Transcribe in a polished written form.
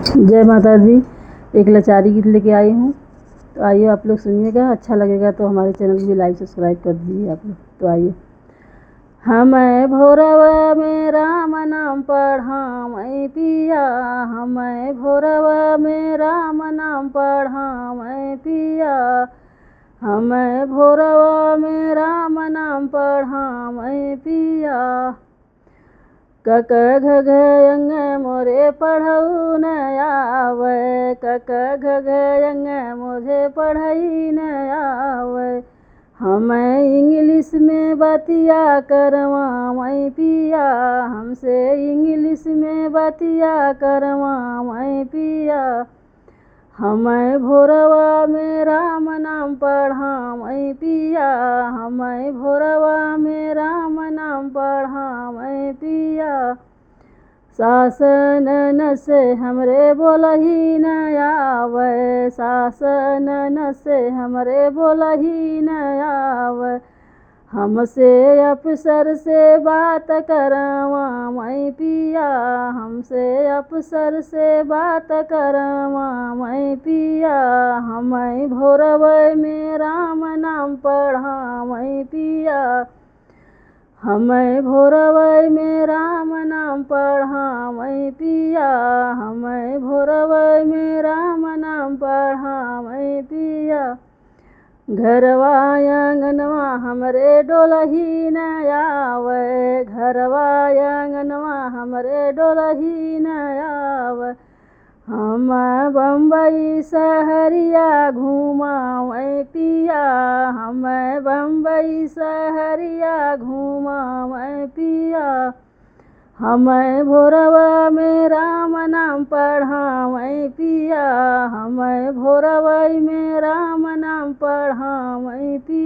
जय माता दी। एक लाचारी गीत लेके आई हूँ, तो आइए आप लोग सुनिएगा। अच्छा लगेगा तो हमारे चैनल को भी लाइक सब्सक्राइब कर दीजिए आप लोग। तो आइए। हमें भोरवा में राम नाम पढ़ावै पिया, हमें भोरवा में राम नाम पढ़ावै पिया, हमें भोरवा में राम नाम पढ़ावै पिया। कक घघ अंग मोरे पढ़ऊ न आवे, कक घघ अंग मुझे पढ़ई न आवे, हमें इंग्लिश में बतिया करवावै पिया, हमसे इंग्लिश में बतिया करवावै पिया। हमें भोरवा में राम नाम पढ़ावै पिया, हमें भोरवा में राम नाम पढ़ावै पिया। सास ननद से हमरे बोलही न आवे, सास ननद से हमरे बोलही न आवे, हमसे अफसर से बात करवावै पिया, हमसे अफसर से बात करवावै पिया। हमें भोरवा में राम नाम पढ़ावै पिया, हमें भोरवा में राम नाम पढ़ावै पिया, हमें भोरवा में राम नाम पढ़ावै पिया। घरवा आंगनवा हमरे डोलही न आवे, घरवा आंगनवा हमरे डोलही न आवे, हम बम्बई शहरिया घुमावै पिया, हम बम्बई शहरिया घुमावै पिया। हमें भोरवा में राम नाम पढ़ावै पिया, हमें भोरवा में राम नाम पढ़ावै पिया।